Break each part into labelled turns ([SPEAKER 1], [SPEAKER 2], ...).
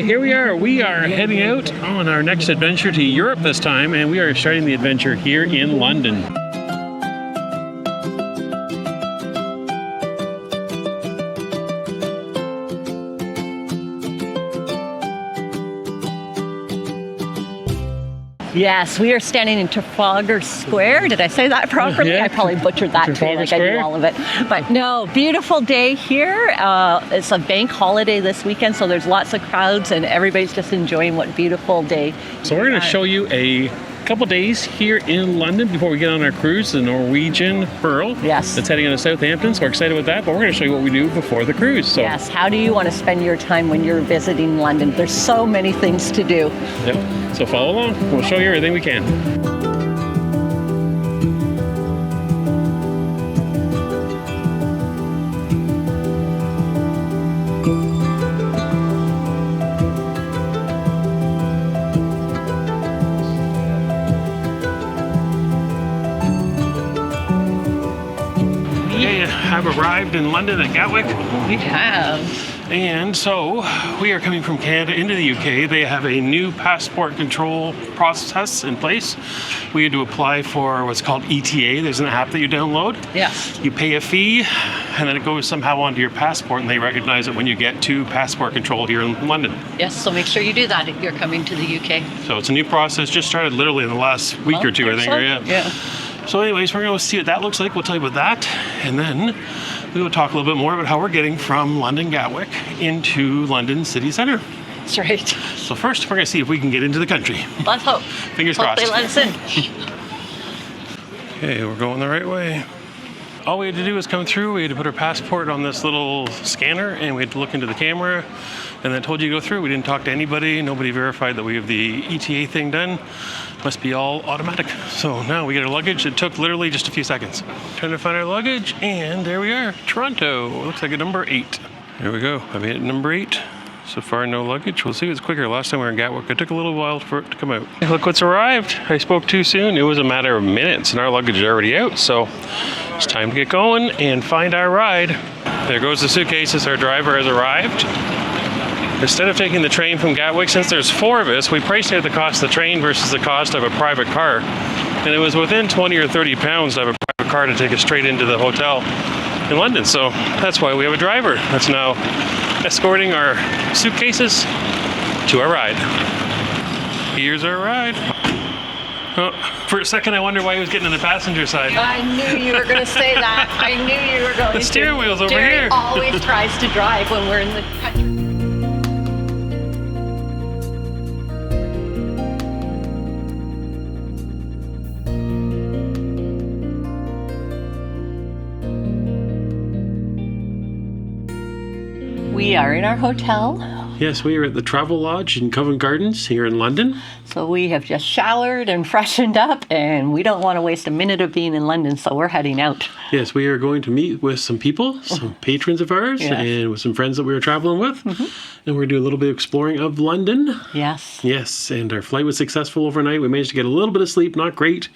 [SPEAKER 1] Here we are heading out on our next adventure to Europe this time, and we are starting the adventure here in London.
[SPEAKER 2] Yes, we are standing in Trafalgar Square. Did I say that properly?
[SPEAKER 1] Yeah.
[SPEAKER 2] I probably butchered that too, like I do all of it. But no, beautiful day here. It's a bank holiday this weekend, so there's lots of crowds and everybody's just enjoying what beautiful day.
[SPEAKER 1] So we're going to show you a couple days here in London before we get on our cruise, the Norwegian Pearl.
[SPEAKER 2] Yes.
[SPEAKER 1] That's heading into Southampton, so we're excited with that, but we're going to show you what we do before the cruise. So.
[SPEAKER 2] Yes, how do you want to spend your time when you're visiting London? There's so many things to do.
[SPEAKER 1] Yep. So follow along. We'll show you everything we can. Have arrived in London at Gatwick.
[SPEAKER 2] We have.
[SPEAKER 1] And so we are coming from Canada into the UK. They have a new passport control process in place. We had to apply for what's called ETA. There's an app that you download.
[SPEAKER 2] Yes.
[SPEAKER 1] You pay a fee, and then it goes somehow onto your passport, and they recognize it when you get to passport control here in London.
[SPEAKER 2] Yes, so make sure you do that if you're coming to the UK.
[SPEAKER 1] So it's a new process, just started literally in the last week or two, I think.
[SPEAKER 2] So?
[SPEAKER 1] Yeah. So anyways, we're going to see what that looks like. We'll tell you about that. And then we will talk a little bit more about how we're getting from London Gatwick into London city centre.
[SPEAKER 2] That's right.
[SPEAKER 1] So first, we're going to see if we can get into the country.
[SPEAKER 2] Let's hope.
[SPEAKER 1] Fingers
[SPEAKER 2] hope
[SPEAKER 1] crossed.
[SPEAKER 2] They let us in.
[SPEAKER 1] Okay, we're going the right way. All we had to do was come through. We had to put our passport on this little scanner, and we had to look into the camera, and then told you to go through. We didn't talk to anybody. Nobody verified that we have the ETA thing done. Must be all automatic. So now we get our luggage. It took literally just a few seconds. Trying to find our luggage, and there we are. Toronto. Looks like a number 8. There we go. I made it number 8. So far, no luggage. We'll see if it's quicker. Last time we were in Gatwick, it took a little while for it to come out. Look what's arrived. I spoke too soon. It was a matter of minutes, and our luggage is already out. So it's time to get going and find our ride. There goes the suitcases. Our driver has arrived. Instead of taking the train from Gatwick, since there's 4 of us, we priced out the cost of the train versus the cost of a private car. And it was within 20 or 30 pounds to have a private car to take us straight into the hotel in London. So that's why we have a driver that's now escorting our suitcases to our ride. Here's our ride. Oh, for a second, I wondered why he was getting on the passenger side.
[SPEAKER 2] I knew you were going to say that. I knew you were going to.
[SPEAKER 1] The steering wheel's over
[SPEAKER 2] Jerry
[SPEAKER 1] here.
[SPEAKER 2] always tries to drive when we're in the country. We are in our hotel.
[SPEAKER 1] Yes, we are at the Travel Lodge in Covent Gardens here in London.
[SPEAKER 2] So we have just showered and freshened up, and we don't want to waste a minute of being in London, so we're heading out.
[SPEAKER 1] Yes, we are going to meet with some people, some patrons of ours,
[SPEAKER 2] Yes.
[SPEAKER 1] and with some friends that we were traveling with. And we're going to do a little bit of exploring of London.
[SPEAKER 2] Yes.
[SPEAKER 1] Yes, and our flight was successful overnight. We managed to get a little bit of sleep, not great,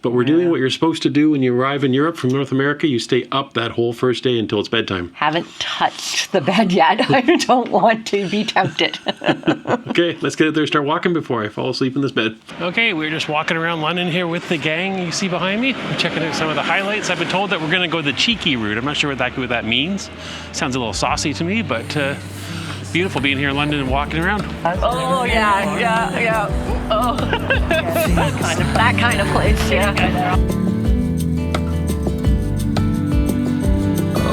[SPEAKER 1] but we're doing what you're supposed to do when you arrive in Europe from North America. You stay up that whole first day until it's bedtime.
[SPEAKER 2] Haven't touched the bed yet. I don't want to be tempted.
[SPEAKER 1] Okay, let's get out there and start walking before I fall asleep in this bed. Okay, we're just walking around London here with the gang you see behind me. We're checking out some of the highlights. I've been told that we're going to go the cheeky route. I'm not sure exactly what that means. Sounds a little saucy to me, but beautiful being here in London and walking around.
[SPEAKER 2] Oh, yeah. Oh, that kind of place, yeah.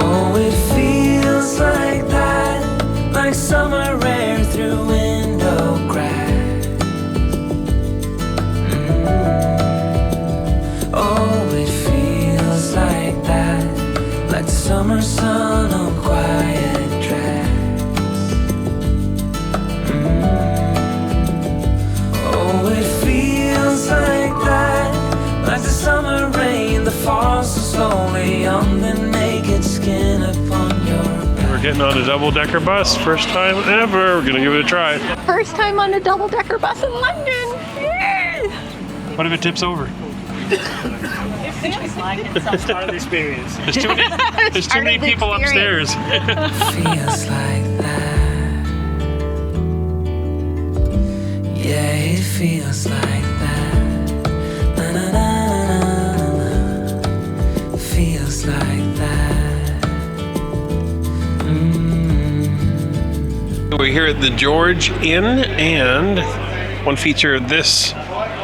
[SPEAKER 3] Oh, it feels like that, like summer air through window grass. Oh, it feels like that, like the summer sun on quiet tracks. Oh, it feels like that, like the summer rain that falls so slowly on the naked skin upon your back.
[SPEAKER 1] We're getting on a double-decker bus. First time ever. We're going to give it a try.
[SPEAKER 2] First time on a double-decker bus in London. Yay!
[SPEAKER 1] What if it tips over?
[SPEAKER 4] It's part of the experience.
[SPEAKER 1] There's too many, people upstairs.
[SPEAKER 3] Feels like that. feels like that. Na na na na na. Feels like that.
[SPEAKER 1] We're here at the George Inn, and one feature of this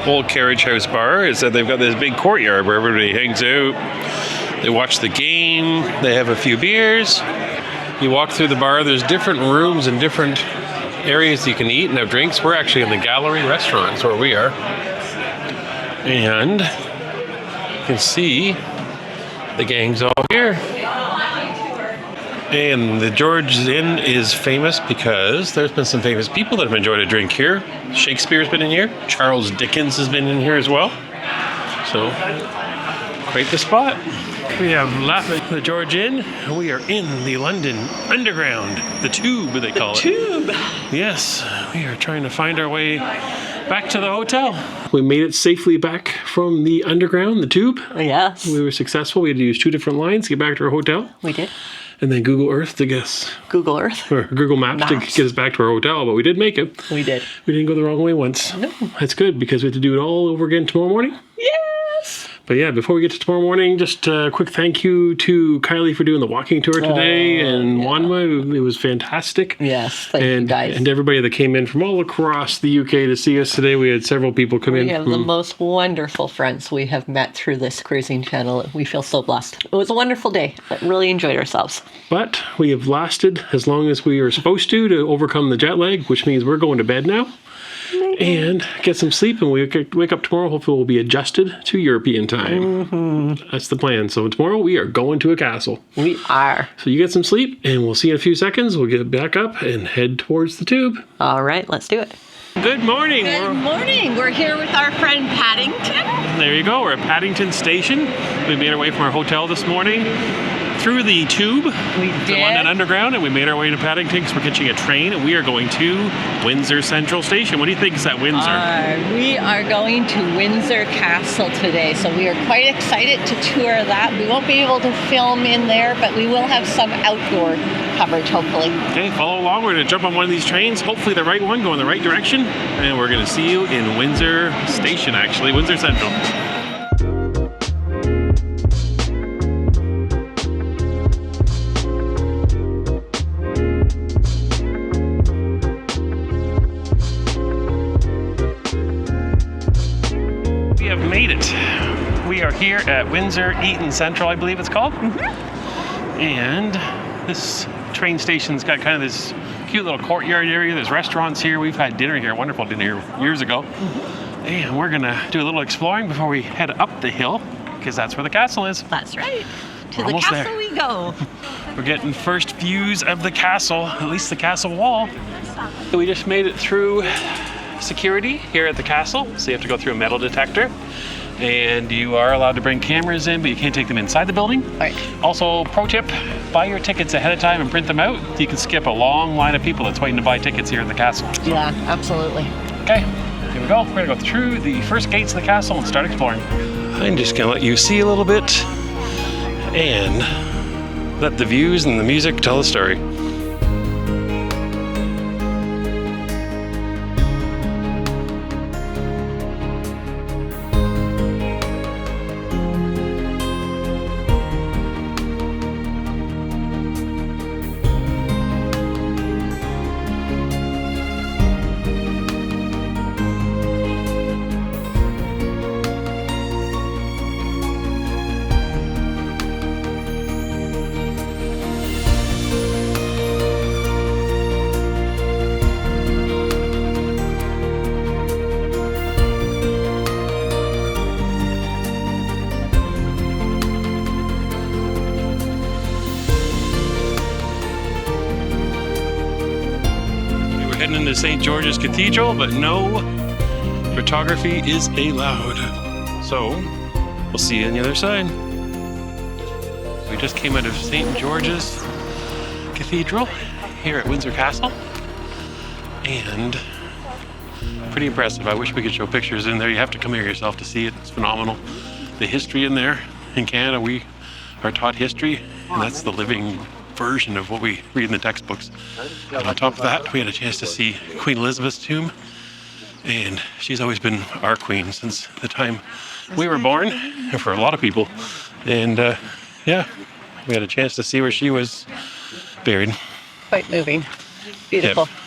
[SPEAKER 1] old carriage house bar is that they've got this big courtyard where everybody hangs out. They watch the game, they have a few beers. You walk through the bar, there's different rooms and different areas you can eat and have drinks. We're actually in the gallery restaurants where we are. And you can see the gang's all here. And the George Inn is famous because there's been some famous people that have enjoyed a drink here. Shakespeare's been in here. Charles Dickens has been in here as well. So, quite the spot. We have left the George Inn. We are in the London Underground. The Tube, they call it.
[SPEAKER 2] Tube.
[SPEAKER 1] Yes, we are trying to find our way back to the hotel. We made it safely back from the Underground, the Tube.
[SPEAKER 2] Yes.
[SPEAKER 1] We were successful. We had to use 2 different lines to get back to our hotel.
[SPEAKER 2] We did.
[SPEAKER 1] And then Google Earth to guess.
[SPEAKER 2] Google Earth.
[SPEAKER 1] Or Google Maps to get us back to our hotel, but we did make it.
[SPEAKER 2] We did.
[SPEAKER 1] We didn't go the wrong way once.
[SPEAKER 2] No.
[SPEAKER 1] That's good because we have to do it all over again tomorrow morning.
[SPEAKER 2] Yes.
[SPEAKER 1] But yeah, before we get to tomorrow morning, just a quick thank you to Kylie for doing the walking tour today, and Wanma. It was fantastic.
[SPEAKER 2] Yes, thank you guys.
[SPEAKER 1] And everybody that came in from all across the UK to see us today. We had several people come in.
[SPEAKER 2] We have the most wonderful friends we have met through this cruising channel. We feel so blessed. It was a wonderful day. I really enjoyed ourselves.
[SPEAKER 1] But we have lasted as long as we were supposed to overcome the jet lag, which means we're going to bed now. And get some sleep, and we wake up tomorrow. Hopefully we'll be adjusted to European time. Mm-hmm. That's the plan. So tomorrow we are going to a castle.
[SPEAKER 2] We are.
[SPEAKER 1] So you get some sleep, and we'll see you in a few seconds. We'll get back up and head towards the Tube.
[SPEAKER 2] All right, let's do it.
[SPEAKER 1] Good morning.
[SPEAKER 2] Good morning. We're here with our friend Paddington.
[SPEAKER 1] There you go. We're at Paddington Station. We made our way from our hotel this morning through the Tube, the London Underground, and we made our way to Paddington because we're catching a train, and we are going to Windsor Central Station. What do you think is at Windsor?
[SPEAKER 2] We are going to Windsor Castle today, so we are quite excited to tour that. We won't be able to film in there, but we will have some outdoor coverage, hopefully.
[SPEAKER 1] Okay, follow along. We're going to jump on one of these trains, hopefully the right one, go in the right direction, and we're going to see you in Windsor Station, actually, Windsor Central. Made it. We are here at Windsor Eaton Central, I believe it's called. Mm-hmm. And this train station's got kind of this cute little courtyard area. There's restaurants here. We've had dinner here, wonderful dinner here years ago. Mm-hmm. And we're gonna do a little exploring before we head up the hill, because that's where the castle is.
[SPEAKER 2] That's right. To
[SPEAKER 1] We're
[SPEAKER 2] the castle
[SPEAKER 1] there.
[SPEAKER 2] we go.
[SPEAKER 1] We're getting first views of the castle, at least the castle wall. So we just made it through security here at the castle, so you have to go through a metal detector, and you are allowed to bring cameras in, but you can't take them inside the building.
[SPEAKER 2] Right.
[SPEAKER 1] Also, pro tip, buy your tickets ahead of time and print them out. You can skip a long line of people that's waiting to buy tickets here at the castle. So,
[SPEAKER 2] yeah, absolutely.
[SPEAKER 1] okay, here we go. We're gonna go through the first gates of the castle and start exploring. I'm just gonna let you see a little bit and let the views and the music tell the story. Heading into St. George's Cathedral, but no photography is allowed. So, we'll see you on the other side. We just came out of St. George's Cathedral here at Windsor Castle, and pretty impressive. I wish we could show pictures in there. You have to come here yourself to see it. It's phenomenal. The history in there. In Canada, we are taught history, and that's the living version of what we read in the textbooks. And on top of that, we had a chance to see Queen Elizabeth's tomb, And she's always been our queen since the time we were born, for a lot of people. And yeah, we had a chance to see where she was buried.
[SPEAKER 2] Quite moving. Beautiful.
[SPEAKER 1] Yeah.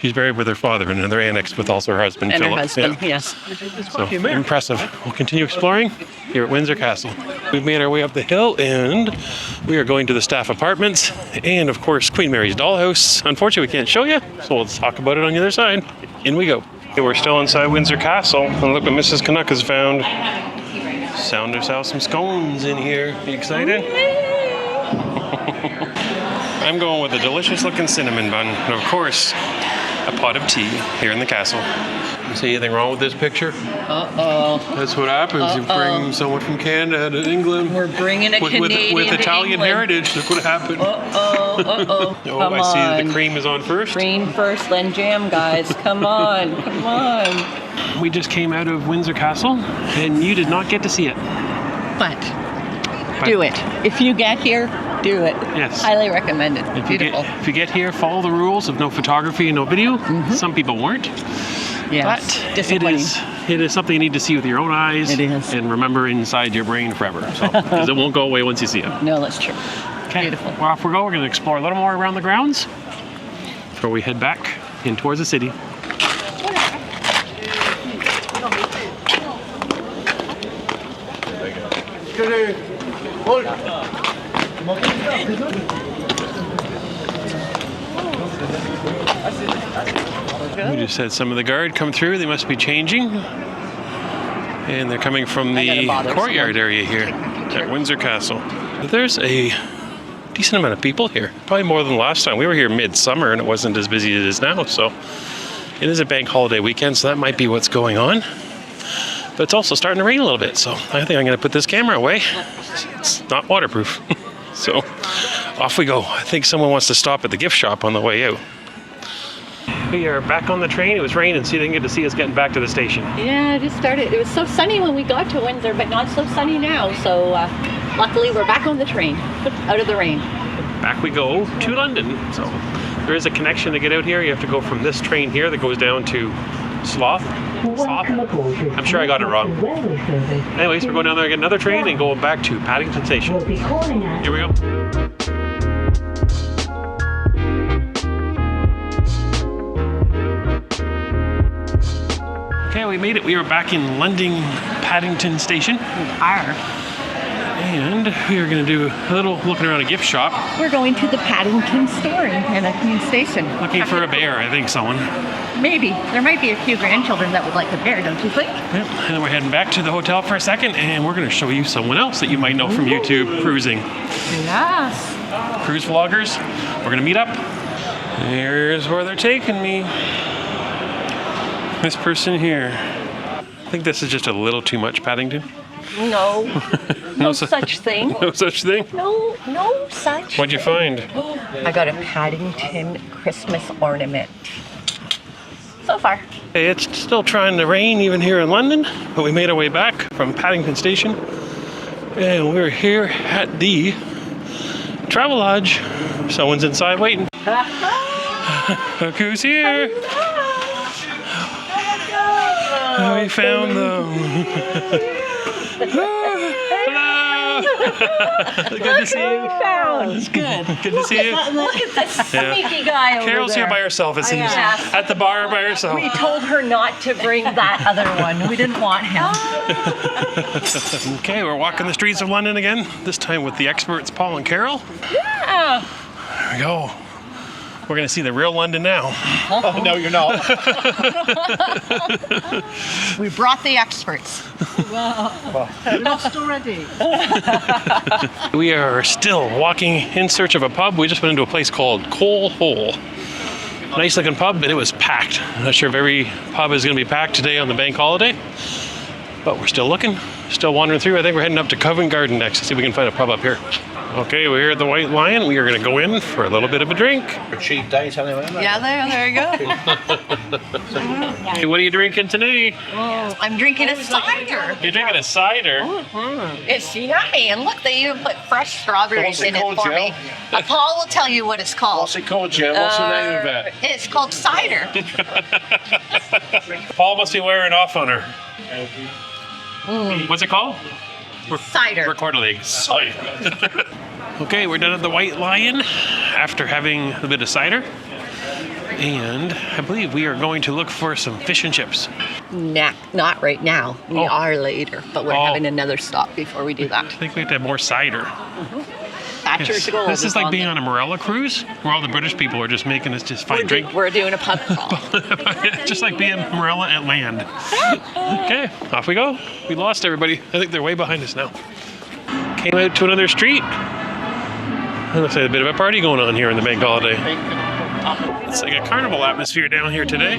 [SPEAKER 1] She's buried with her father in another annex with also her husband,
[SPEAKER 2] And
[SPEAKER 1] Philip.
[SPEAKER 2] her husband,
[SPEAKER 1] Yeah.
[SPEAKER 2] yes.
[SPEAKER 1] So impressive. We'll continue exploring here at Windsor Castle. We've made our way up the hill and we are going to the staff apartments and of course Queen Mary's dollhouse. Unfortunately we can't show you, so we'll talk about it on the other side. In we go. We're still inside Windsor Castle and look what Mrs. Canuck has found. Found herself some scones in here. You excited? I'm going with a delicious looking cinnamon bun and of course a pot of tea here in the castle. You see anything wrong with this picture?
[SPEAKER 2] Uh-oh.
[SPEAKER 1] That's what happens. You bring someone from Canada to England.
[SPEAKER 2] We're bringing a Canadian
[SPEAKER 1] with
[SPEAKER 2] to
[SPEAKER 1] Italian
[SPEAKER 2] England.
[SPEAKER 1] heritage. Look what happened.
[SPEAKER 2] Uh-oh.
[SPEAKER 1] Oh,
[SPEAKER 2] Come
[SPEAKER 1] I see
[SPEAKER 2] on.
[SPEAKER 1] the cream is on first.
[SPEAKER 2] Green first, then jam, guys. Come on. Come on.
[SPEAKER 1] We just came out of Windsor Castle, and you did not get to see it.
[SPEAKER 2] But do it. If you get here, do it.
[SPEAKER 1] Yes.
[SPEAKER 2] Highly recommend it.
[SPEAKER 1] If
[SPEAKER 2] Beautiful.
[SPEAKER 1] you get here, follow the rules of no photography and no video.
[SPEAKER 2] Mm-hmm.
[SPEAKER 1] Some people weren't.
[SPEAKER 2] Yes.
[SPEAKER 1] But
[SPEAKER 2] Disappointing.
[SPEAKER 1] it is something you need to see with your own eyes.
[SPEAKER 2] It is.
[SPEAKER 1] And remember inside your brain forever. Because it won't go away once you see it.
[SPEAKER 2] No, that's true.
[SPEAKER 1] Okay.
[SPEAKER 2] Beautiful.
[SPEAKER 1] Well, off we go. We're going to explore a little more around the grounds before we head back in towards the city. We just had some of the guard come through. They must be changing. And they're coming from
[SPEAKER 2] I gotta
[SPEAKER 1] the
[SPEAKER 2] bother
[SPEAKER 1] courtyard
[SPEAKER 2] someone.
[SPEAKER 1] area here at Windsor Castle. There's a decent amount of people here. Probably more than last time. We were here midsummer and it wasn't as busy as it is now. So it is a bank holiday weekend, so that might be what's going on. But it's also starting to rain a little bit. So I think I'm going to put this camera away. It's not waterproof. So off we go. I think someone wants to stop at the gift shop on the way out. We are back on the train. It was raining, so you didn't get to see us getting back to the station.
[SPEAKER 2] Yeah, it just started. It was so sunny when we got to Windsor, but not so sunny now. So luckily we're back on the train, out of the rain.
[SPEAKER 1] Back we go to London. So there is a connection to get out here. You have to go from this train here that goes down to Slough. I'm sure I got it wrong. Anyways, we're going down there to get another train and going back to Paddington Station. Here we go. Okay, we made it. We are back in London Paddington Station. And we are going to do a little looking around a gift shop.
[SPEAKER 2] We're going to the Paddington store in Paddington Station.
[SPEAKER 1] Looking for a bear, I think someone.
[SPEAKER 2] Maybe. There might be a few grandchildren that would like a bear, don't you think?
[SPEAKER 1] Yep. And then we're heading back to the hotel for a second, and we're going to show you someone else that you might know from YouTube cruising.
[SPEAKER 2] Yes.
[SPEAKER 1] Cruise vloggers. We're going to meet up. Here's where they're taking me. This person here. I think this is just a little too much Paddington.
[SPEAKER 2] No. No such thing.
[SPEAKER 1] No such thing.
[SPEAKER 2] No such.
[SPEAKER 1] What'd you find?
[SPEAKER 2] I got a Paddington Christmas ornament. So far.
[SPEAKER 1] Hey, it's still trying to rain even here in London, but we made our way back from Paddington Station. And we're here at the Travel Lodge. Someone's inside waiting. Look who's here. We found them. Hello. Good to see you.
[SPEAKER 2] Found. Good.
[SPEAKER 1] Good to see you.
[SPEAKER 2] Look at this sneaky guy over
[SPEAKER 1] Carol's
[SPEAKER 2] there.
[SPEAKER 1] here by herself, it seems.
[SPEAKER 2] Yes.
[SPEAKER 1] At the bar by herself.
[SPEAKER 2] We told her not to bring that other one. We didn't want him.
[SPEAKER 1] Okay, we're walking the streets of London again, this time with the experts Paul and Carol.
[SPEAKER 2] Yeah.
[SPEAKER 1] There we go. We're going to see the real London now.
[SPEAKER 4] Oh, no, you're not.
[SPEAKER 2] We brought the experts. Lost already.
[SPEAKER 1] We are still walking in search of a pub. We just went into a place called Coal Hole. Nice looking pub, but it was packed. I'm not sure if every pub is going to be packed today on the bank holiday, but we're still looking, still wandering through. I think we're heading up to Covent Garden next to see if we can find a pub up here. Okay, we're here at the White Lion. We are going to go in for a little bit of a drink.
[SPEAKER 5] A cheap date anyway.
[SPEAKER 2] Yeah, there you go.
[SPEAKER 1] Hey, what are you drinking today?
[SPEAKER 2] Oh, I'm drinking a cider.
[SPEAKER 1] You're drinking a cider?
[SPEAKER 2] It's yummy, and look, they even put fresh strawberries
[SPEAKER 5] What's it
[SPEAKER 2] in it
[SPEAKER 5] called,
[SPEAKER 2] for
[SPEAKER 5] Jill?
[SPEAKER 2] me. Paul will tell you what it's called.
[SPEAKER 5] What's it called, Jill? What's the name of it?
[SPEAKER 2] It's called cider.
[SPEAKER 1] Paul must be wearing off on her. What's it called?
[SPEAKER 2] Cider.
[SPEAKER 1] Record league. Cider. Okay, we're done at the White Lion after having a bit of cider. And I believe we are going to look for some fish and chips.
[SPEAKER 2] Nah, not right now. We
[SPEAKER 1] Oh.
[SPEAKER 2] are later, but we're having another stop before we do that.
[SPEAKER 1] I think we have to have more cider.
[SPEAKER 2] Thatcher's Gold.
[SPEAKER 1] This is like being on a Morella cruise, where all the British people are just making us just find drink.
[SPEAKER 2] We're doing a pub crawl.
[SPEAKER 1] Just like being Morella at land. Okay, off we go. We lost everybody. I think they're way behind us now. Came out to another street. Looks like a bit of a party going on here in the bank holiday. It's like a carnival atmosphere down here today.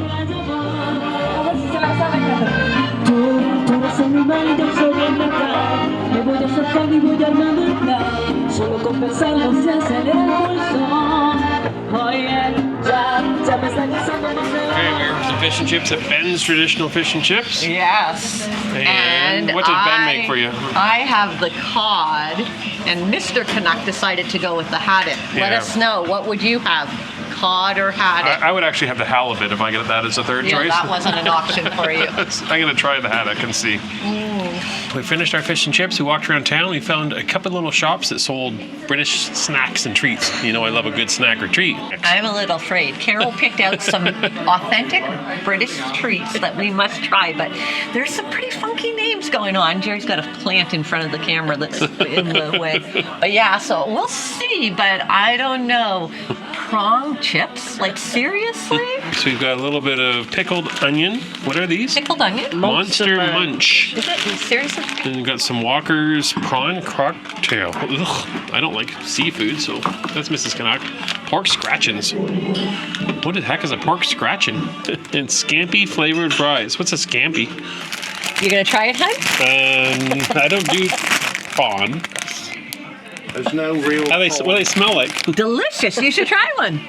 [SPEAKER 1] Okay, we're some fish and chips at Ben's Traditional Fish and Chips.
[SPEAKER 2] Yes.
[SPEAKER 1] And what did Ben make for you?
[SPEAKER 2] I have the cod, and Mr. Canuck decided to go with the haddock. Let
[SPEAKER 1] Yeah.
[SPEAKER 2] us know, what would you have? Cod or haddock?
[SPEAKER 1] I would actually have the halibut if I get that as a third
[SPEAKER 2] Yeah,
[SPEAKER 1] choice.
[SPEAKER 2] that wasn't an option for you.
[SPEAKER 1] I'm going to try the haddock and see. We finished our fish and chips. We walked around town. We found a couple little shops that sold British snacks and treats. You know, I love a good snack or treat.
[SPEAKER 2] I'm a little afraid. Carol picked out some authentic British treats that we must try, but there's some pretty funky names going on. Jerry's got a plant in front of the camera that's in the way. But yeah, so we'll see, but I don't know. Prawn chips? Like, seriously?
[SPEAKER 1] So we've got a little bit of pickled onion. What are these?
[SPEAKER 2] Pickled onion?
[SPEAKER 1] Monster Munch.
[SPEAKER 2] Is it? Seriously?
[SPEAKER 1] And we've got some Walker's prawn cocktail. Ugh, I don't like seafood, so that's Mrs. Canuck. Pork scratchings. What the heck is a pork scratching? And scampi flavored fries. What's a scampi?
[SPEAKER 2] You gonna try it, hun?
[SPEAKER 1] I don't do prawn.
[SPEAKER 5] There's no real.
[SPEAKER 1] What do they smell like?
[SPEAKER 2] Delicious. You should try one.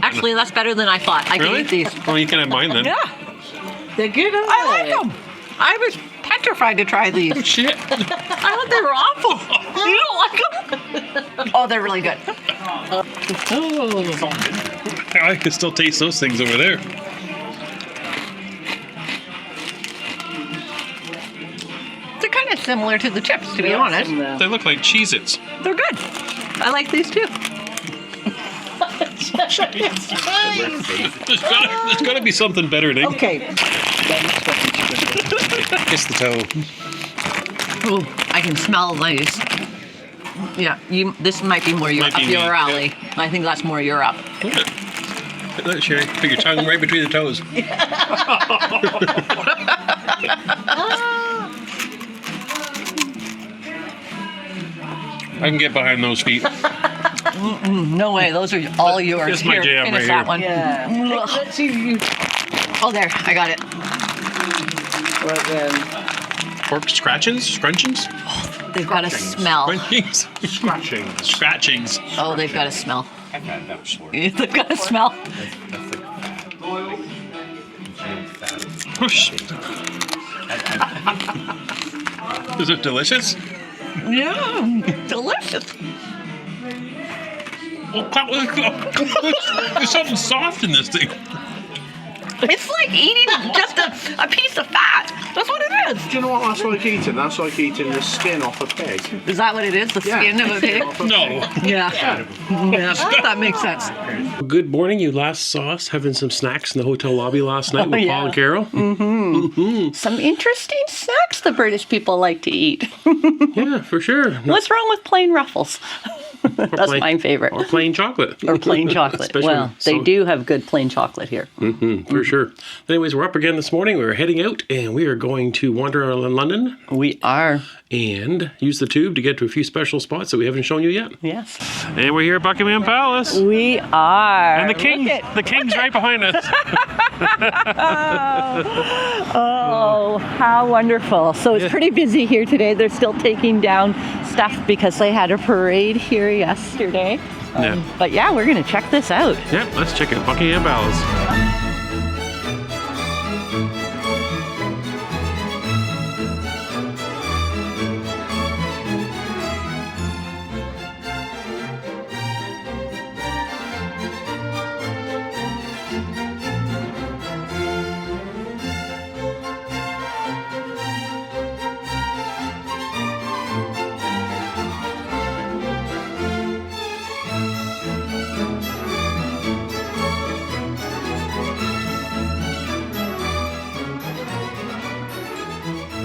[SPEAKER 2] Actually, that's better than I thought. I can
[SPEAKER 1] Really?
[SPEAKER 2] eat these.
[SPEAKER 1] Well, you can have mine then.
[SPEAKER 2] Yeah. They're good. I like them. I was petrified to try these.
[SPEAKER 1] Oh, shit.
[SPEAKER 2] I thought they were awful. You don't like them? Oh, they're really good.
[SPEAKER 1] I can still taste those things over there.
[SPEAKER 2] They're kind of similar to the chips, to be honest.
[SPEAKER 1] They look like Cheez-Its.
[SPEAKER 2] They're good. I like these too.
[SPEAKER 1] There's got to be something better, Nick.
[SPEAKER 2] Okay.
[SPEAKER 1] Kiss the toe.
[SPEAKER 2] Ooh, I can smell these. Yeah, this might be more
[SPEAKER 1] Might
[SPEAKER 2] up
[SPEAKER 1] be me,
[SPEAKER 2] your alley. I think that's more Europe.
[SPEAKER 1] Look, Sherry, put your tongue right between the toes. I can get behind those feet.
[SPEAKER 2] No way, those are all yours.
[SPEAKER 1] This is my
[SPEAKER 2] Here,
[SPEAKER 1] jam
[SPEAKER 2] finish
[SPEAKER 1] right
[SPEAKER 2] that one.
[SPEAKER 4] Yeah. Let's see if you.
[SPEAKER 2] Oh, there, I got it.
[SPEAKER 4] Right then.
[SPEAKER 1] Pork scratchings?
[SPEAKER 2] They've got a smell.
[SPEAKER 1] Scratchings? Scratchings.
[SPEAKER 2] Oh, they've got a smell.
[SPEAKER 5] I've had that before.
[SPEAKER 2] They've got a smell.
[SPEAKER 1] Whoosh. Is it delicious?
[SPEAKER 2] Yeah, delicious.
[SPEAKER 1] There's something soft in this thing.
[SPEAKER 2] It's like eating just a piece of fat. That's what it is.
[SPEAKER 5] Do you know what that's like eating? That's like eating the skin off a pig.
[SPEAKER 2] Is that what it is? The skin of a pig?
[SPEAKER 1] No.
[SPEAKER 2] Yeah. Yeah, that makes sense.
[SPEAKER 1] Good morning. You last saw us having some snacks in the hotel lobby last night with
[SPEAKER 2] yeah.
[SPEAKER 1] Paul and Carol.
[SPEAKER 2] Some interesting snacks the British people like to eat.
[SPEAKER 1] Yeah, for sure.
[SPEAKER 2] What's wrong with plain Ruffles? That's my favorite.
[SPEAKER 1] Or plain chocolate.
[SPEAKER 2] Or plain chocolate.
[SPEAKER 1] Especially
[SPEAKER 2] Well, they do have good plain chocolate here.
[SPEAKER 1] For sure. Anyways, we're up again this morning. We're heading out and we are going to wander around London.
[SPEAKER 2] We are.
[SPEAKER 1] And use the tube to get to a few special spots that we haven't shown you yet.
[SPEAKER 2] Yes.
[SPEAKER 1] And we're here at Buckingham Palace.
[SPEAKER 2] We are.
[SPEAKER 1] And the king's right behind us.
[SPEAKER 2] Oh, how wonderful. So it's pretty busy here today. They're still taking down stuff because they had a parade here yesterday. But yeah, we're going to check this out.
[SPEAKER 1] Yep, let's check out Buckingham Palace.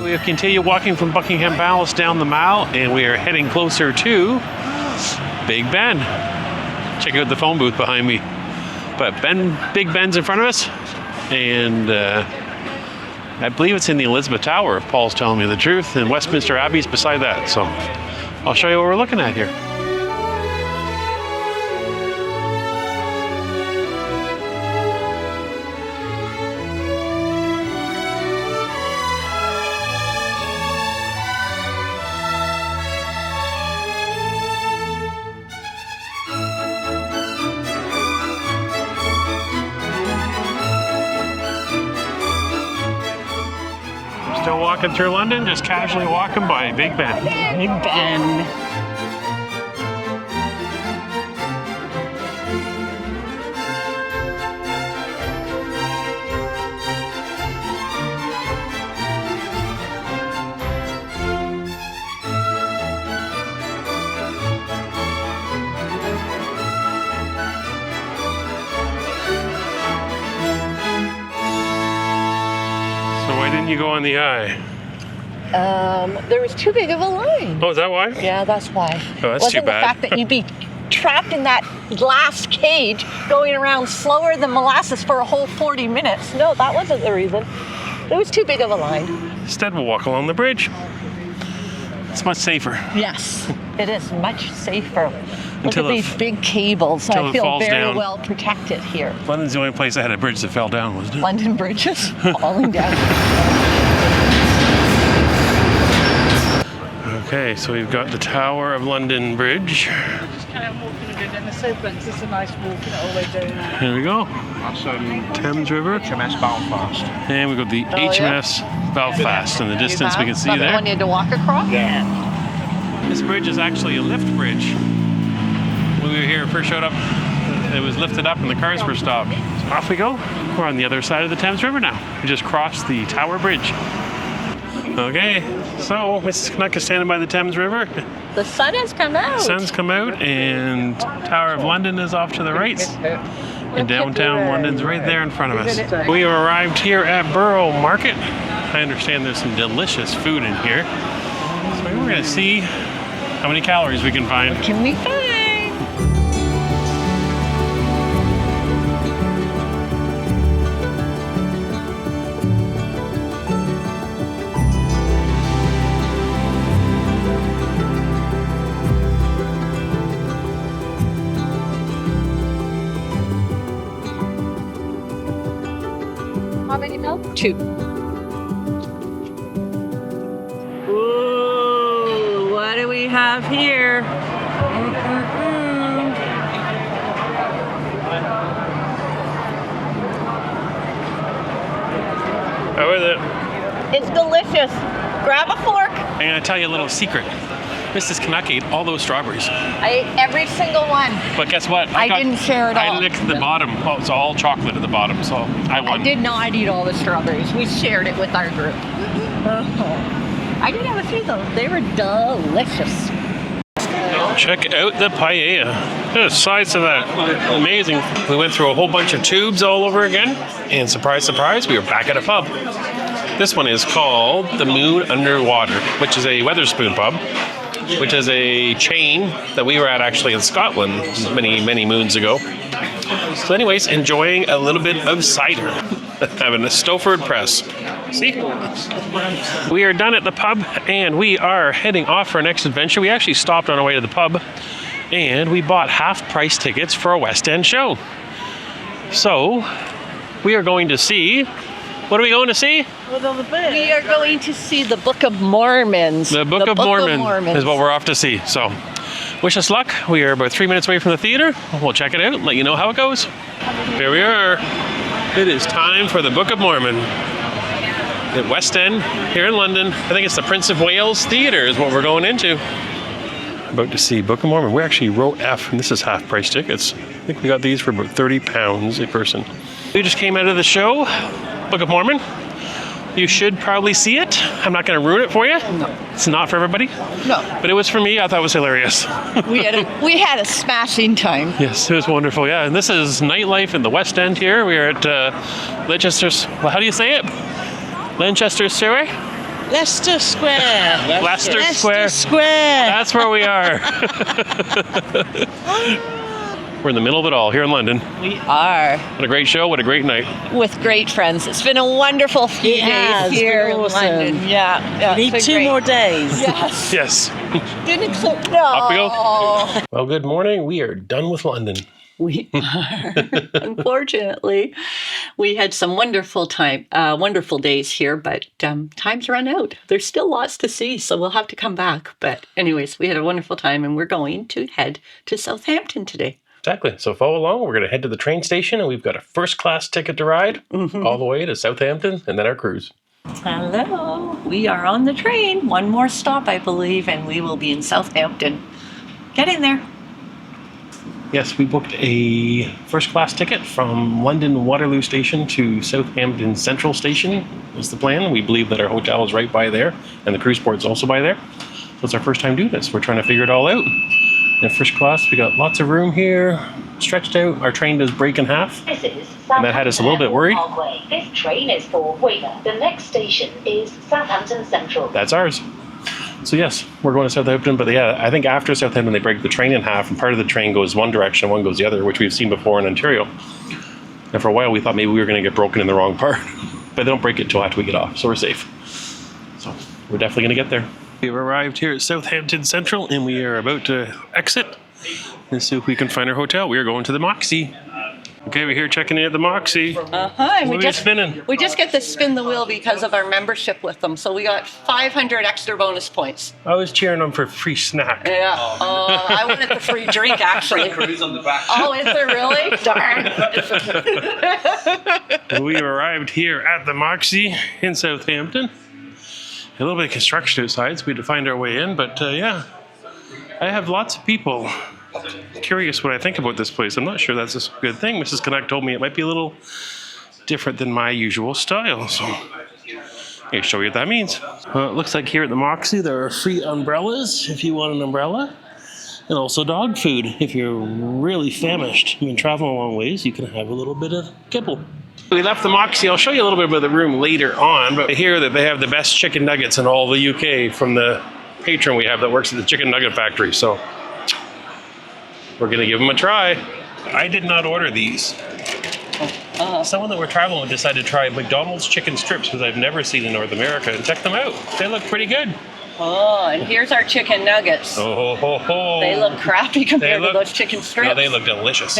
[SPEAKER 1] We have continued walking from Buckingham Palace down the Mall, and we are heading closer to Big Ben. Check out the phone booth behind me. But Big Ben's in front of us, and I believe it's in the Elizabeth Tower, if Paul's telling me the truth, and Westminster Abbey's beside that. So I'll show you what we're looking at here. Still walking through London, just casually walking by Big Ben.
[SPEAKER 2] Big Ben.
[SPEAKER 1] Why didn't you go on the eye?
[SPEAKER 2] There was too big of a line.
[SPEAKER 1] Oh, is that why?
[SPEAKER 2] Yeah, that's why.
[SPEAKER 1] Oh, that's
[SPEAKER 2] Wasn't
[SPEAKER 1] too bad.
[SPEAKER 2] the fact that you'd be trapped in that glass cage going around slower than molasses for a whole 40 minutes. No, that wasn't the reason. It was too big of a line.
[SPEAKER 1] Instead, we'll walk along the bridge. It's much safer.
[SPEAKER 2] Yes, it is much safer. Look
[SPEAKER 1] Until
[SPEAKER 2] at these big cables.
[SPEAKER 1] until
[SPEAKER 2] I
[SPEAKER 1] it
[SPEAKER 2] feel
[SPEAKER 1] falls
[SPEAKER 2] very
[SPEAKER 1] down.
[SPEAKER 2] well protected here.
[SPEAKER 1] London's the only place that had a bridge that fell down, wasn't it?
[SPEAKER 2] London bridges falling down.
[SPEAKER 1] Okay, so we've got the Tower of London Bridge.
[SPEAKER 4] Just carry on walking a bit and the Southampton. It's a nice walking all the way down.
[SPEAKER 1] Here we go.
[SPEAKER 5] That's
[SPEAKER 1] Thames River.
[SPEAKER 5] HMS Belfast.
[SPEAKER 1] And we've got the HMS Belfast in the distance we can see
[SPEAKER 2] Is that the
[SPEAKER 1] there.
[SPEAKER 2] one you had to walk across?
[SPEAKER 5] Yeah.
[SPEAKER 1] This bridge is actually a lift bridge. When we were here, first showed up, it was lifted up and the cars were stopped. So off we go. We're on the other side of the Thames River now. We just crossed the Tower Bridge. Okay, so Mrs. Canuck is standing by the Thames River.
[SPEAKER 2] The sun has come out.
[SPEAKER 1] Sun's come out and Tower of London is off to the right. And downtown London's right there in front of us. We have arrived here at Borough Market. I understand there's some delicious food in here. So we're going to see how many calories we can find.
[SPEAKER 2] Can we find?
[SPEAKER 4] How many milk?
[SPEAKER 2] 2. Ooh, what do we have here?
[SPEAKER 1] How is it?
[SPEAKER 2] It's delicious. Grab a fork.
[SPEAKER 1] I'm going to tell you a little secret. Mrs. Canuck ate all those strawberries.
[SPEAKER 2] I ate every single one.
[SPEAKER 1] But guess what?
[SPEAKER 2] I didn't share it
[SPEAKER 1] I
[SPEAKER 2] all.
[SPEAKER 1] licked the bottom. Oh, it's all chocolate at the bottom, so I won.
[SPEAKER 2] I did not eat all the strawberries. We shared it with our group. I did have a few though. They were delicious.
[SPEAKER 1] Check out the paella. The size of that. Amazing. We went through a whole bunch of tubes all over again. And surprise, surprise, we were back at a pub. This one is called the Moon Underwater, which is a Wetherspoon pub. which is a chain that we were at actually in Scotland many moons ago. So anyways, enjoying a little bit of cider. Having a Stowford Press. See? We are done at the pub and we are heading off for our next adventure. We actually stopped on our way to the pub and we bought half-price tickets for a West End show. So, we are going to see... What are we going to see?
[SPEAKER 2] We are going to see the Book of Mormons.
[SPEAKER 1] The Book of Mormon is what we're off to see. So, wish us luck. We are about 3 minutes away from the theater. We'll check it out and let you know how it goes. Here we are. It is time for the Book of Mormon at West End here in London. I think it's the Prince of Wales Theatre is what we're going into. About to see Book of Mormon. We're actually row F, and this is half-price tickets. I think we got these for about £30 a person. We just came out of the show, Book of Mormon. You should probably see it. I'm not going to ruin it for you.
[SPEAKER 2] No.
[SPEAKER 1] It's not for everybody.
[SPEAKER 2] No.
[SPEAKER 1] But it was for me. I thought it was hilarious.
[SPEAKER 2] We had a smashing time.
[SPEAKER 1] Yes, it was wonderful. Yeah, and this is nightlife in the West End here. We are at Leicester's. Well, how do you say it? Leicester Square?
[SPEAKER 4] Leicester Square.
[SPEAKER 1] Leicester Square.
[SPEAKER 4] Square.
[SPEAKER 1] That's where we are. We're in the middle of it all here in London.
[SPEAKER 2] We are.
[SPEAKER 1] What a great show. What a great night.
[SPEAKER 2] With great friends. It's been a wonderful few days here in London. Yeah.
[SPEAKER 4] Need two more days.
[SPEAKER 2] Yes.
[SPEAKER 1] Yes.
[SPEAKER 2] Didn't expect no.
[SPEAKER 1] Off we go. Well, good morning. We are done with London.
[SPEAKER 2] We are. Unfortunately, we had some wonderful days here, but time's run out. There's still lots to see, so we'll have to come back. But anyways, we had a wonderful time, and we're going to head to Southampton today.
[SPEAKER 1] Exactly. So follow along. We're going to head to the train station, and we've got a first-class ticket to ride all the way to Southampton, and then our cruise.
[SPEAKER 2] Hello. We are on the train. One more stop, I believe, and we will be in Southampton. Get in there.
[SPEAKER 1] Yes, we booked a first-class ticket from London Waterloo Station to Southampton Central Station was the plan. We believe that our hotel is right by there, and the cruise port's also by there. So it's our first time doing this. We're trying to figure it all out. In first class, we got lots of room here, stretched out. Our train does break in half, and that had us a little bit worried.
[SPEAKER 6] This train is for Weymouth. The next station is Southampton Central.
[SPEAKER 1] That's ours. So yes, we're going to Southampton, but yeah, I think after Southampton they break the train in half, and part of the train goes one direction, one goes the other, which we've seen before in Ontario. And for a while we thought maybe we were going to get broken in the wrong part, but they don't break it till after we get off, so we're safe. So we're definitely going to get there. We've arrived here at Southampton Central, and we are about to exit and see if we can find our hotel. We are going to the Moxie. Okay, we're here checking in at the Moxie.
[SPEAKER 2] And
[SPEAKER 1] What are we spinning?
[SPEAKER 2] We just get to spin the wheel because of our membership with them. So we got 500 extra bonus points.
[SPEAKER 1] I was cheering them for free snack.
[SPEAKER 2] Yeah. I wanted the free drink, actually.
[SPEAKER 5] Cruise on the back.
[SPEAKER 2] Oh, is there really? Darn.
[SPEAKER 1] We have arrived here at the Moxie in Southampton. A little bit of construction outside, so we had to find our way in. But yeah, I have lots of people curious what I think about this place. I'm not sure that's a good thing. Mrs. Canuck told me it might be a little different than my usual style. So I'll show you what that means. Well, it looks like here at the Moxie there are free umbrellas if you want an umbrella. And also dog food. If you're really famished, you've been traveling a long ways, you can have a little bit of kibble. We left the Moxie. I'll show you a little bit about the room later on, but I hear that they have the best chicken nuggets in all the UK from the patron we have that works at the chicken nugget factory. So we're going to give them a try. I did not order these. Someone that we're traveling with decided to try McDonald's chicken strips, because I've never seen in North America, and check them out. They look pretty good.
[SPEAKER 2] Oh, and here's our chicken nuggets.
[SPEAKER 1] Oh, ho, ho.
[SPEAKER 2] They look crappy compared to those chicken strips.
[SPEAKER 1] No, they look delicious.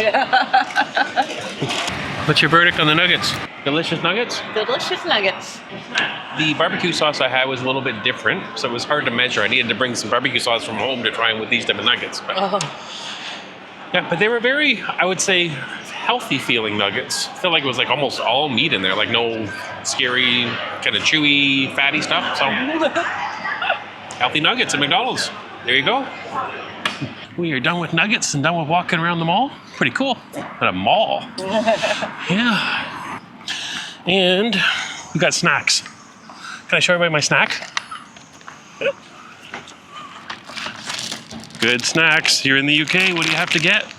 [SPEAKER 1] What's your verdict on the nuggets? Delicious nuggets?
[SPEAKER 2] Delicious nuggets.
[SPEAKER 1] The barbecue sauce I had was a little bit different, so it was hard to measure. I needed to bring some barbecue sauce from home to try them with these type of nuggets. But, yeah, but they were very, I would say, healthy feeling nuggets. I feel like it was like almost all meat in there, like no scary, kind of chewy, fatty stuff. So healthy nuggets at McDonald's. There you go. We are done with nuggets and done with walking around the mall. Pretty cool. At a mall. Yeah. And we got snacks. Can I show everybody my snack? Good snacks. You're in the UK. What do you have to get?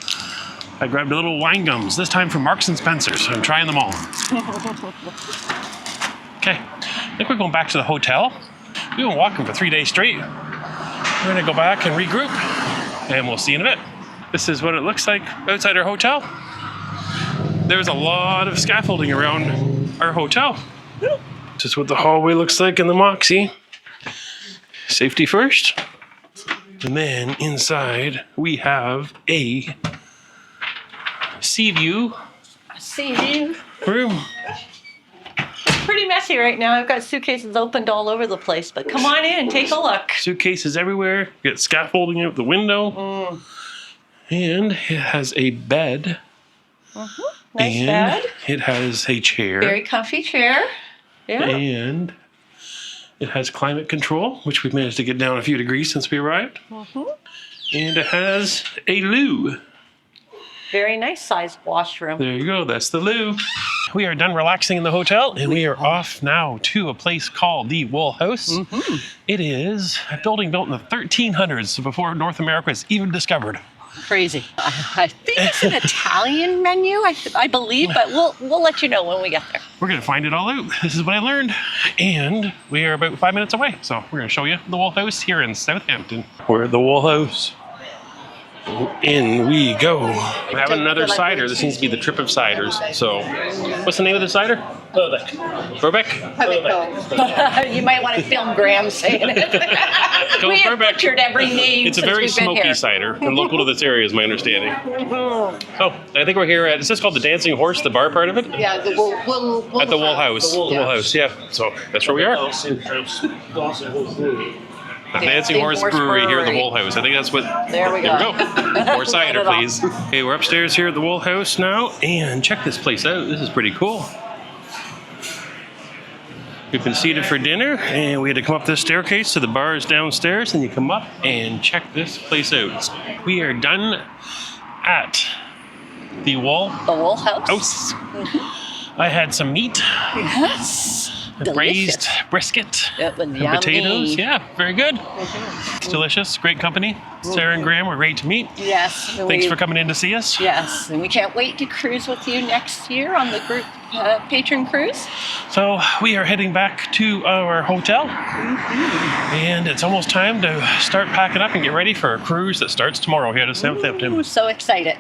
[SPEAKER 1] I grabbed a little wine gums, this time from Marks and Spencer's. I'm trying them all. Okay. I think we're going back to the hotel. We've been walking for 3 days straight. we're gonna go back and regroup, and we'll see you in a bit. This is what it looks like outside our hotel. There's a lot of scaffolding around our hotel. This is what the hallway looks like in the Moxie. Safety first. And then inside we have a sea view room.
[SPEAKER 2] Pretty messy right now. I've got suitcases opened all over the place, but come on in, take a look.
[SPEAKER 1] Suitcases everywhere. You got scaffolding out the window. And it has a bed.
[SPEAKER 2] Nice
[SPEAKER 1] and
[SPEAKER 2] bed.
[SPEAKER 1] It has a chair.
[SPEAKER 2] Very comfy chair. Yeah.
[SPEAKER 1] And it has climate control, which we've managed to get down a few degrees since we arrived. And it has a loo.
[SPEAKER 2] Very nice sized washroom.
[SPEAKER 1] There you go. That's the loo. We are done relaxing in the hotel, and we are off now to a place called the Wool House. It is a building built in the 1300s, so before North America was even discovered.
[SPEAKER 2] Crazy. I think it's an Italian menu, I believe, but we'll let you know when we get there.
[SPEAKER 1] We're going to find it all out. This is what I learned. And we are about 5 minutes away, so we're going to show you the Wool House here in Southampton. We're at the Wool House. In we go. We're having another cider. This seems to be the trip of ciders. So, what's the name of the cider? Burbeck.
[SPEAKER 2] You might want to film Graham saying it. We have butchered every name.
[SPEAKER 1] It's a very smoky cider, and local to this area is my understanding. So, I think we're here at, is this called the Dancing Horse, the bar part of it?
[SPEAKER 2] Yeah, the Wool
[SPEAKER 1] At the Wool House. The Wool House, yeah. So, that's where we are. The Dancing Horse Brewery here at the Wool House. I think that's what...
[SPEAKER 2] There we go.
[SPEAKER 1] More cider, please. Okay, we're upstairs here at the Wool House now, and check this place out. This is pretty cool. We've been seated for dinner, and we had to come up this staircase, so the bar is downstairs, and you come up and check this place out. We are done at the Wool
[SPEAKER 2] House.
[SPEAKER 1] I had some meat.
[SPEAKER 2] Yes.
[SPEAKER 1] Braised brisket and
[SPEAKER 2] yummy.
[SPEAKER 1] potatoes. Yeah, very good. It's delicious. Great company. Sarah and Graham were great to meet.
[SPEAKER 2] Yes.
[SPEAKER 1] Thanks for coming in to see us.
[SPEAKER 2] Yes, and we can't wait to cruise with you next year on the group patron cruise.
[SPEAKER 1] So we are heading back to our hotel, and it's almost time to start packing up and get ready for a cruise that starts tomorrow here to Southampton.
[SPEAKER 2] Ooh, so excited.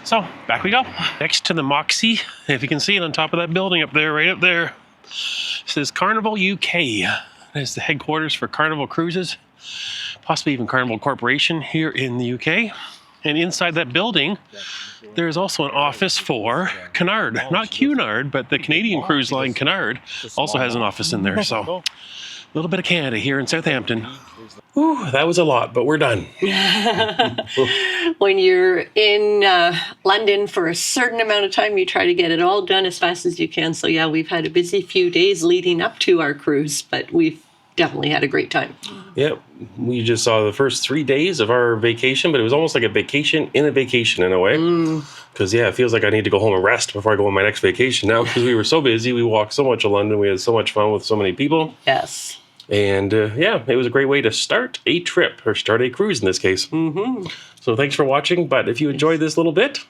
[SPEAKER 1] So back we go. Next to the Moxie, if you can see it on top of that building up there, right up there. It says Carnival UK. That's the headquarters for Carnival Cruises, possibly even Carnival Corporation here in the UK. And inside that building, there is also an office for Cunard. Not Cunard, but the Canadian cruise line Cunard also has an office in there. So a little bit of Canada here in Southampton. Ooh, that was a lot, but we're done.
[SPEAKER 2] When you're in London for a certain amount of time, you try to get it all done as fast as you can. So yeah, we've had a busy few days leading up to our cruise, but we've definitely had a great time.
[SPEAKER 1] Yep, we just saw the first 3 days of our vacation, but it was almost like a vacation in a way. Because yeah, it feels like I need to go home and rest before I go on my next vacation now, because we were so busy. We walked so much of London. We had so much fun with so many people.
[SPEAKER 2] Yes.
[SPEAKER 1] And yeah, it was a great way to start a trip, or start a cruise in this case. So thanks for watching. But if you enjoyed this little bit,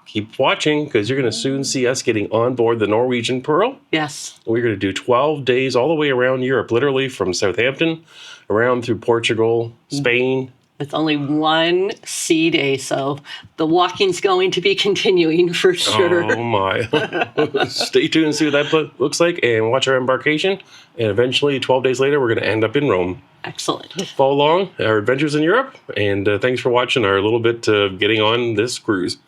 [SPEAKER 1] keep watching, because you're going to soon see us getting on board the Norwegian Pearl.
[SPEAKER 2] Yes.
[SPEAKER 1] We're going to do 12 days all the way around Europe, literally from Southampton around through Portugal, Spain.
[SPEAKER 2] It's only one sea day, so the walking's going to be continuing for sure.
[SPEAKER 1] Oh my. Stay tuned and see what that looks like, and watch our embarkation. And eventually, 12 days later, we're going to end up in Rome.
[SPEAKER 2] Excellent.
[SPEAKER 1] Follow along our adventures in Europe, and thanks for watching our little bit getting on this cruise.